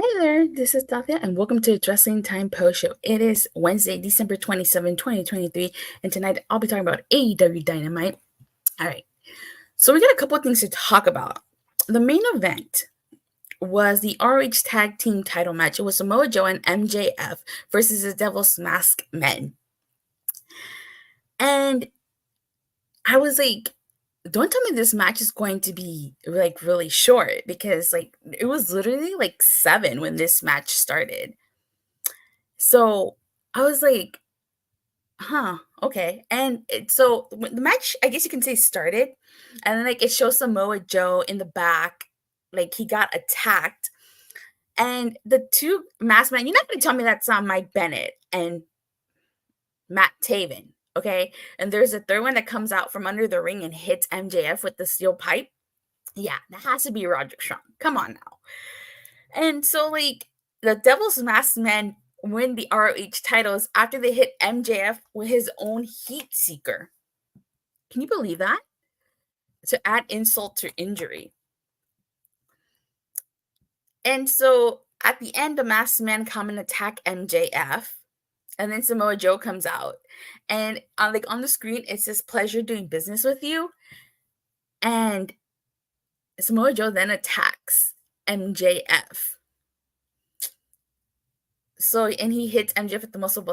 Hi there, this is Davia, and welcome to the Dressing Time Post Show. It is Wednesday, December 27, 2023, and tonight I'll be talking about AEW Dynamite. All right, so we got a couple of things to talk about. The main event was the ROH Tag Team title match. It was Samoa Joe and MJF versus the Devil's Mask Men. And I was like, don't tell me this match is going to be like really short because like it was literally like 7 when this match started. So I was like, huh, okay. And so when the match, I guess you can say, started, and then like it shows Samoa Joe in the back, like he got attacked. And the two masked men, you're not gonna tell me that's not Mike Bennett and Matt Taven, okay? And there's a third one that comes out from under the ring and hits MJF with the steel pipe. Yeah, that has to be Roderick Strong. Come on now. And so like the Devil's Masked Men win the ROH titles after they hit MJF with his own heat seeker. Can you believe that? To add insult to injury. And so at the end, the Masked Men come and attack MJF. And then Samoa Joe comes out. And on the screen, it says pleasure doing business with you. And Samoa Joe then attacks MJF. So, and he hits MJF with the muscle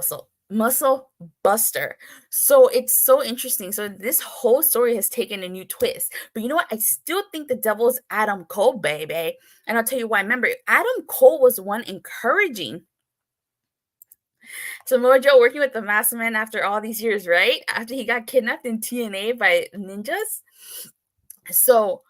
buster. So it's so interesting. So this whole story has taken a new twist. But you know what? I still think the devil's Adam Cole, baby. And I'll tell you why. Remember, Adam Cole was the one encouraging Samoa Joe working with the Masked Man after all these years, right? After he got kidnapped in TNA by ninjas. So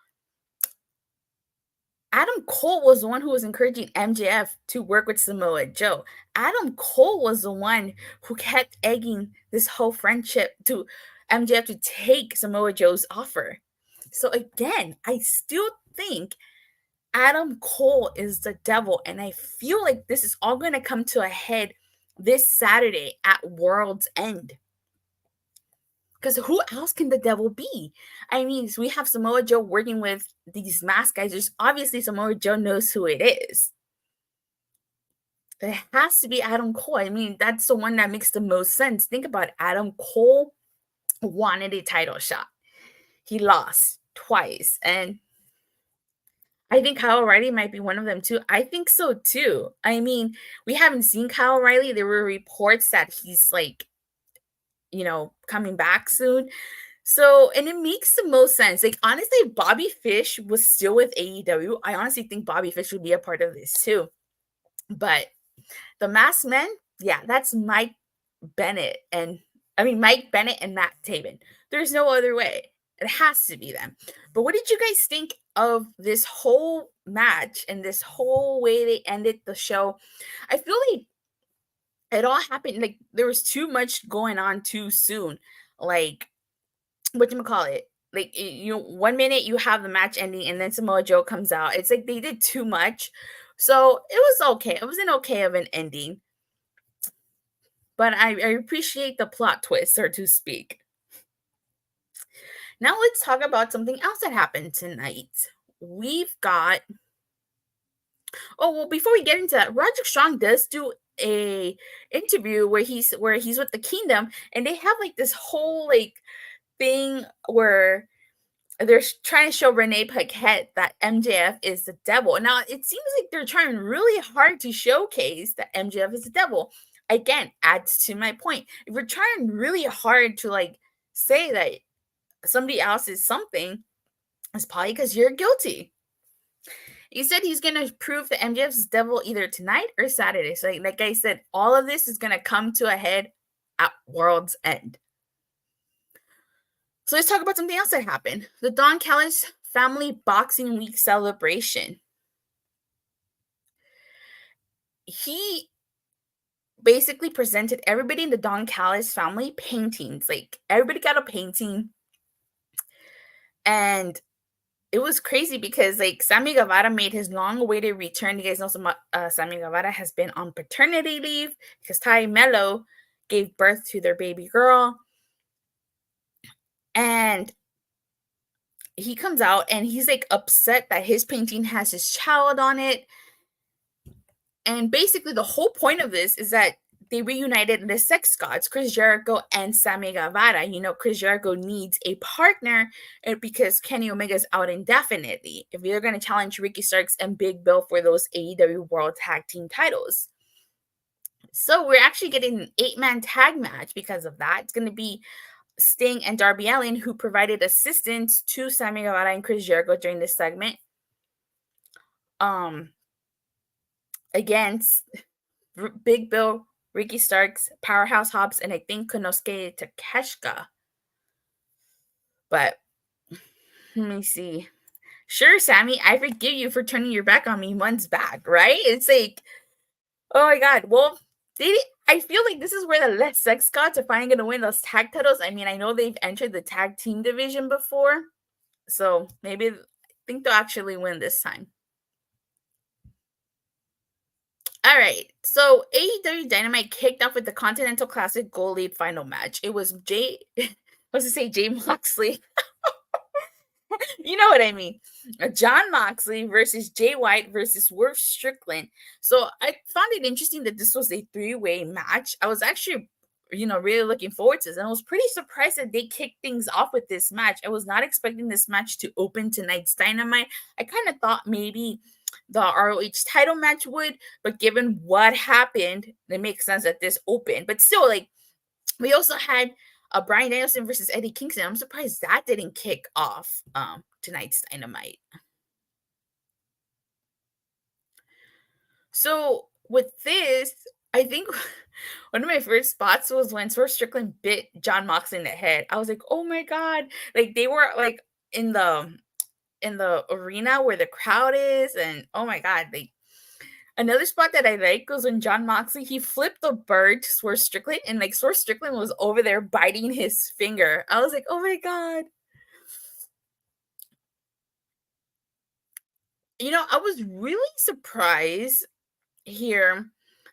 Adam Cole was the one who was encouraging MJF to work with Samoa Joe. Adam Cole was the one who kept egging this whole friendship to MJF to take Samoa Joe's offer. So again, I still think Adam Cole is the devil, and I feel like this is all going to come to a head this Saturday at World's End. Because who else can the devil be? I mean, so we have Samoa Joe working with these mask guys. There's obviously Samoa Joe knows who it is. It has to be Adam Cole. I mean, that's the one that makes the most sense. Think about it. Adam Cole wanted a title shot. He lost twice. And I think Kyle O'Reilly might be one of them too. I think so too. I mean, we haven't seen Kyle O'Reilly. There were reports that he's like, coming back soon. So, and it makes the most sense. Like, honestly, if Bobby Fish was still with AEW, I honestly think Bobby Fish would be a part of this too. But the Masked Men, yeah, that's Mike Bennett and Matt Taven. There's no other way. It has to be them. But what did you guys think of this whole match and this whole way they ended the show? I feel like it all happened like there was too much going on too soon. Like, whatchamacallit? Like, 1 minute you have the match ending and then Samoa Joe comes out. It's like they did too much. So it was okay. It was an okay of an ending. But I appreciate the plot twist, so to speak. Now let's talk about something else that happened tonight. We've got before we get into that, Roderick Strong does do a interview where he's with the Kingdom, and they have like this whole like thing where they're trying to show Renee Paquette that MJF is the devil. Now it seems like they're trying really hard to showcase that MJF is the devil. Again, adds to my point. If you're trying really hard to like say that somebody else is something, it's probably because you're guilty. He said he's going to prove that MJF's devil either tonight or Saturday. So like I said, all of this is going to come to a head at World's End. So let's talk about something else that happened. The Don Callis Family Boxing Week celebration. He basically presented everybody in the Don Callis family paintings. Like, everybody got a painting. And it was crazy because like Sammy Guevara made his long-awaited return. You guys know Sammy Guevara has been on paternity leave because Ty Mello gave birth to their baby girl. And he comes out and he's like upset that his painting has his child on it. And basically, the whole point of this is that they reunited the sex gods, Chris Jericho and Sammy Guevara. You know, Chris Jericho needs a partner because Kenny Omega's out indefinitely. If they're going to challenge Ricky Starks and Big Bill for those AEW World Tag Team titles. So we're actually getting an 8-man tag match because of that. It's going to be Sting and Darby Allin, who provided assistance to Sammy Guevara and Chris Jericho during this segment. Against Big Bill, Ricky Starks, Powerhouse Hobbs, and I think Konosuke Takeshita. But let me see. Sure, Sammy, I forgive you for turning your back on me months back, right? It's like, oh my God. Well, I feel like this is where the sex gods are finally going to win those tag titles. I mean, I know they've entered the tag team division before, so maybe I think they'll actually win this time. All right, so AEW Dynamite kicked off with the Continental Classic Gold Lead final match. It was Jay Moxley. You know what I mean. John Moxley versus Jay White versus Swerve Strickland. So I found it interesting that this was a 3-way match. I was actually, really looking forward to this. And I was pretty surprised that they kicked things off with this match. I was not expecting this match to open tonight's Dynamite. I kind of thought maybe the ROH title match would, but given what happened, it makes sense that this opened. But still, like, we also had Bryan Danielson versus Eddie Kingston. I'm surprised that didn't kick off tonight's Dynamite. So with this, I think one of my first spots was when Swerve Strickland bit John Moxley in the head. I was like, oh my God. Like, they were like in the arena where the crowd is, and oh my God, another spot that I like was when John Moxley, he flipped the bird to Swerve Strickland, and like Swerve Strickland was over there biting his finger. I was like, oh my God. I was really surprised here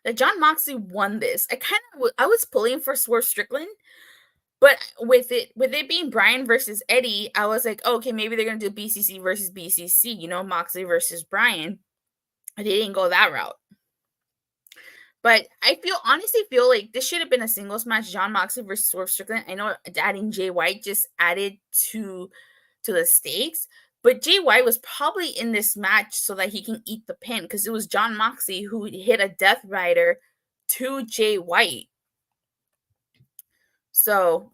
that John Moxley won this. I was pulling for Swerve Strickland, but with it being Bryan versus Eddie, I was like, oh, okay, maybe they're gonna do BCC versus BCC, Moxley versus Bryan. They didn't go that route. But I honestly feel like this should have been a singles match, John Moxley versus Swerve Strickland. I know adding Jay White just added to the stakes, but Jay White was probably in this match so that he can eat the pin, because it was John Moxley who hit a Death Rider to Jay White. So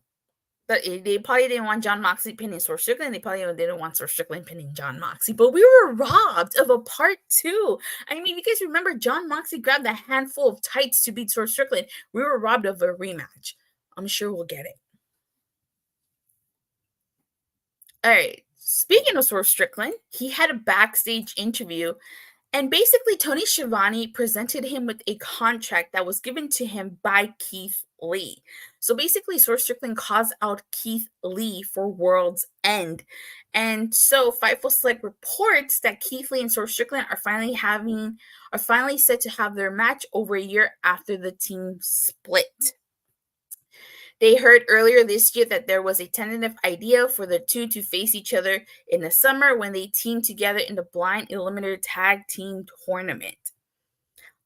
they probably didn't want John Moxley pinning Swerve Strickland. They probably didn't want Swerve Strickland pinning John Moxley. But we were robbed of a part 2. I mean, you guys remember John Moxley grabbed a handful of tights to beat Swerve Strickland. We were robbed of a rematch. I'm sure we'll get it. All right. Speaking of Swerve Strickland, he had a backstage interview, and basically Tony Schiavone presented him with a contract that was given to him by Keith Lee. So basically, Swerve Strickland calls out Keith Lee for World's End. And so Fightful Select reports that Keith Lee and Swerve Strickland are finally set to have their match over a year after the team split. They heard earlier this year that there was a tentative idea for the two to face each other in the summer when they teamed together in the Blind Eliminator Tag Team Tournament.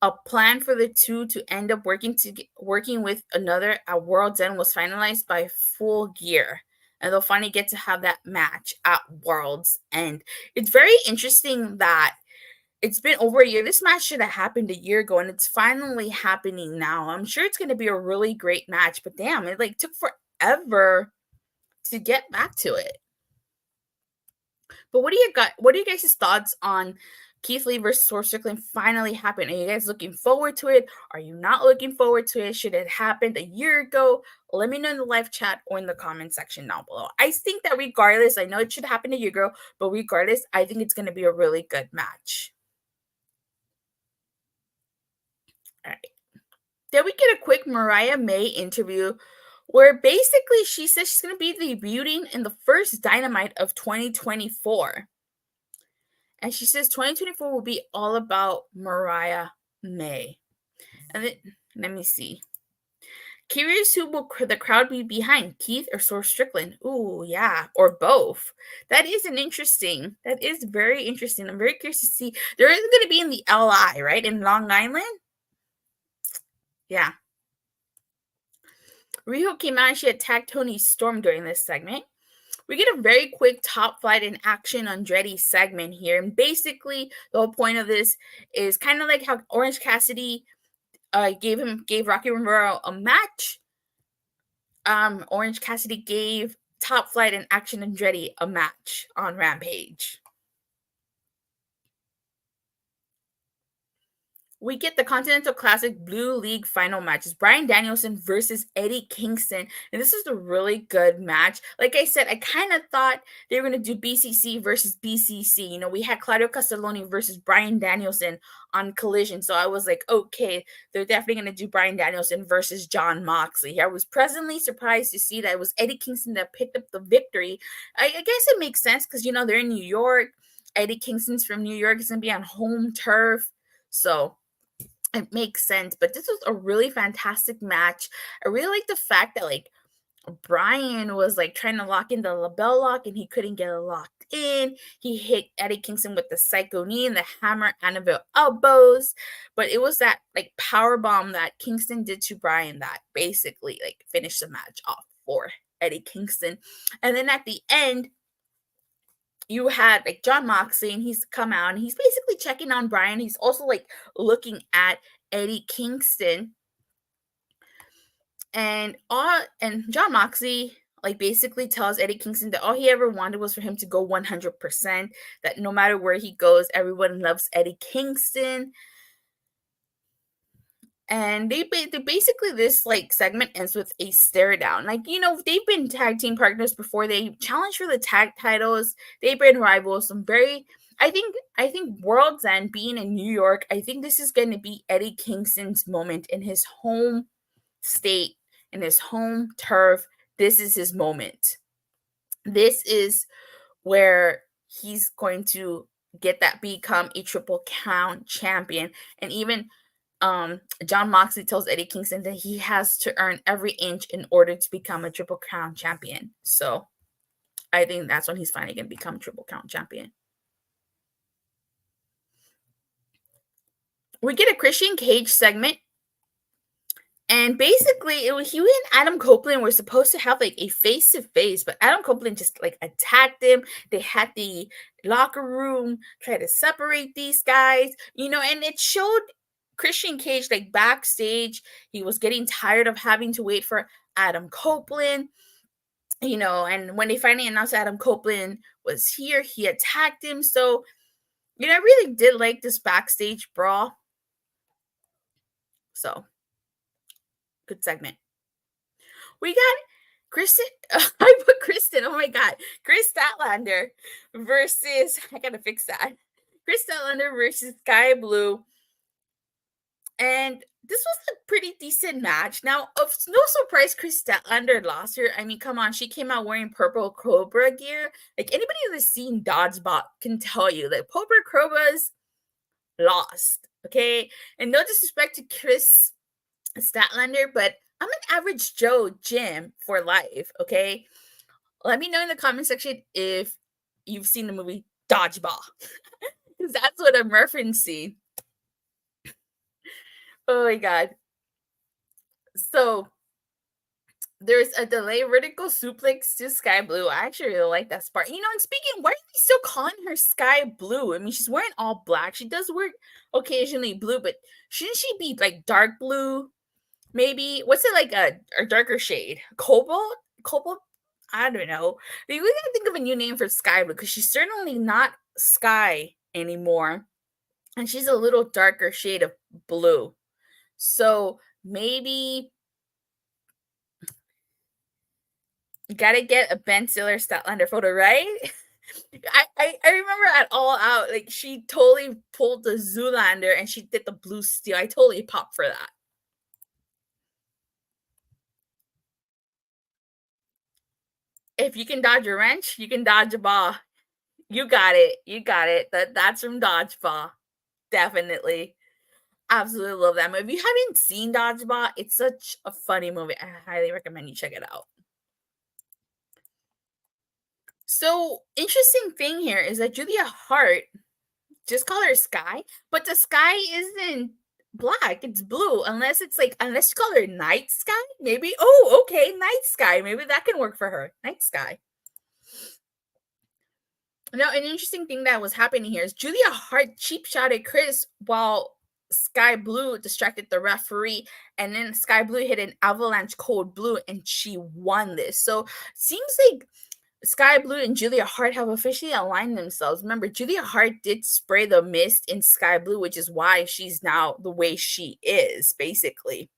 A plan for the two to end up working with another at World's End was finalized by Full Gear, and they'll finally get to have that match at World's End. It's very interesting that it's been over a year. This match should have happened a year ago, and it's finally happening now. I'm sure it's going to be a really great match, but damn, it took forever to get back to it. But what are you guys' thoughts on Keith Lee versus Swerve Strickland finally happened? Are you guys looking forward to it? Are you not looking forward to it? Should it happened a year ago? Let me know in the live chat or in the comment section down below. I think that regardless, I know it should happen a year ago, but regardless, I think it's going to be a really good match. All right. Then we get a quick Mariah May interview where basically she says she's going to be debuting in the first Dynamite of 2024. And she says 2024 will be all about Mariah May. And then, let me see. Curious who will the crowd be behind, Keith or Swerve Strickland? Ooh, yeah, or both. That is very interesting. I'm very curious to see. There is going to be in the LI, right, in Long Island. Yeah. Riho came out and she attacked Toni Storm during this segment. We get a very quick top flight in action Andretti segment here. And basically, the whole point of this is kind of like how Orange Cassidy gave Rocky Romero a match. Orange Cassidy gave Top Flight and Action Andretti a match on Rampage. We get the Continental Classic Blue League final matches. Bryan Danielson versus Eddie Kingston. And this is a really good match. Like I said, I kind of thought they were going to do BCC versus BCC. You know, we had Claudio Castelloni versus Bryan Danielson on Collision. So I was like, okay, they're definitely going to do Bryan Danielson versus Jon Moxley. I was pleasantly surprised to see that it was Eddie Kingston that picked up the victory. I guess it makes sense because, you know, they're in New York. Eddie Kingston's from New York. It's going to be on home turf. So it makes sense, but this was a really fantastic match. I really like the fact that like Bryan was like trying to lock in the label lock and he couldn't get it locked in. He hit Eddie Kingston with the psycho knee and the hammer Annabelle elbows, but it was that like power bomb that Kingston did to Bryan that basically like finished the match off for Eddie Kingston. And then at the end, you had like Jon Moxley and he's come out and he's basically checking on Bryan. He's also like looking at Eddie Kingston. And Jon Moxley like basically tells Eddie Kingston that all he ever wanted was for him to go 100%, that no matter where he goes, everyone loves Eddie Kingston. And they basically, this like segment ends with a stare down. Like, you know, they've been tag team partners before. They challenged for the tag titles. They've been rivals. I think World's End being in New York, I think this is going to be Eddie Kingston's moment in his home state, in his home turf. This is his moment. This is where he's going to get that, become a Triple Crown champion. And even Jon Moxley tells Eddie Kingston that he has to earn every inch in order to become a Triple Crown champion. So I think that's when he's finally going to become Triple Crown champion. We get a Christian Cage segment. And basically, he and Adam Copeland were supposed to have like a face-to-face, but Adam Copeland just like attacked him. They had the locker room try to separate these guys, you know, and it showed Christian Cage like backstage. He was getting tired of having to wait for Adam Copeland, you know, and when they finally announced Adam Copeland was here, he attacked him. So, you know, I really did like this backstage brawl. So, good segment. We got Kristen. I put Kristen. Oh my God. Kris Statlander versus, I got to fix that. Kris Statlander versus Skye Blue. And this was a pretty decent match. Now, of no surprise, Kris Statlander lost her. I mean, come on. She came out wearing purple Cobra gear. Like, anybody that's seen Dodgebot can tell you that purple Cobra's lost. Okay? And no disrespect to Kris Statlander, but I'm an average Joe Jim for life, okay? Let me know in the comment section if you've seen the movie Dodgeball. Because that's what I'm referencing. Oh my God. So there's a delay vertical suplex to Skye Blue. I actually really like that spot. You know, and speaking, why are they still calling her Skye Blue? I mean, she's wearing all black. She does wear occasionally blue, but shouldn't she be like dark blue? Maybe, what's it like, a darker shade? Cobalt? I don't know. We gotta think of a new name for Skye Blue because she's certainly not Skye anymore. And she's a little darker shade of blue. So maybe you gotta get a Ben Stiller Statlander photo, right? I remember at All Out, like she totally pulled the Zoolander and she did the blue steel. I totally popped for that. If you can dodge a wrench, you can dodge a ball. You got it. That's from Dodgeball. Definitely. absolutely love that movie. If you haven't seen Dodgeball, it's such a funny movie. I highly recommend you check it out. So, interesting thing here is that Julia Hart, just call her Skye, but the sky isn't black, it's blue, unless you call her Night Sky, maybe. Oh, okay, Night Sky. Maybe that can work for her. Night Sky. Now, an interesting thing that was happening here is Julia Hart cheap shotted Chris while Sky Blue distracted the referee, and then Sky Blue hit an avalanche cold blue, and she won this. So, seems like Sky Blue and Julia Hart have officially aligned themselves. Remember, Julia Hart did spray the mist in Sky Blue, which is why she's now the way she is, basically.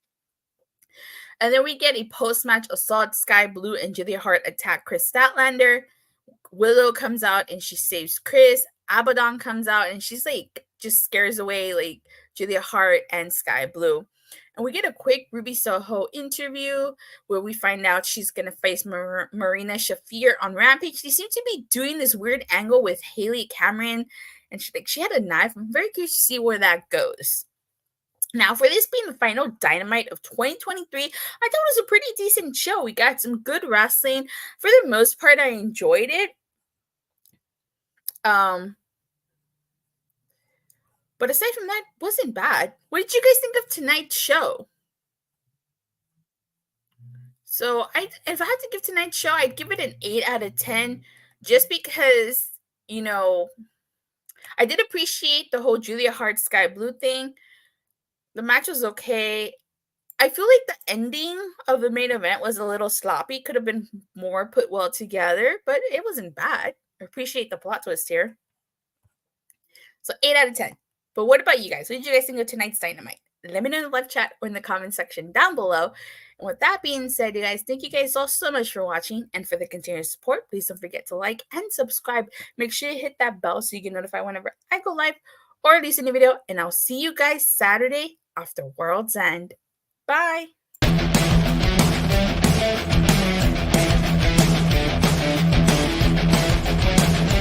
And then we get a post-match assault. Sky Blue and Julia Hart attack Chris Statlander. Willow comes out and she saves Chris. Abaddon comes out and she's like, just scares away like Julia Hart and Sky Blue. And we get a quick Ruby Soho interview where we find out she's going to face Marina Shafir on Rampage. They seem to be doing this weird angle with Haley Cameron, and she had a knife. I'm very curious to see where that goes. Now, for this being the final Dynamite of 2023, I thought it was a pretty decent show. We got some good wrestling. For the most part, I enjoyed it. But aside from that, wasn't bad. What did you guys think of tonight's show? So, if I had to give tonight's show, I'd give it an 8 out of 10, just because, I did appreciate the whole Julia Hart Sky Blue thing. The match was okay. I feel like the ending of the main event was a little sloppy. Could have been more put well together, but it wasn't bad. I appreciate the plot twist here. So 8 out of 10. But what about you guys? What did you guys think of tonight's Dynamite? Let me know in the live chat or in the comment section down below. And with that being said, you guys, thank you guys all so much for watching and for the continued support. Please don't forget to like and subscribe. Make sure you hit that bell so you get notified whenever I go live or release a new video. And I'll see you guys Saturday after World's End. Bye.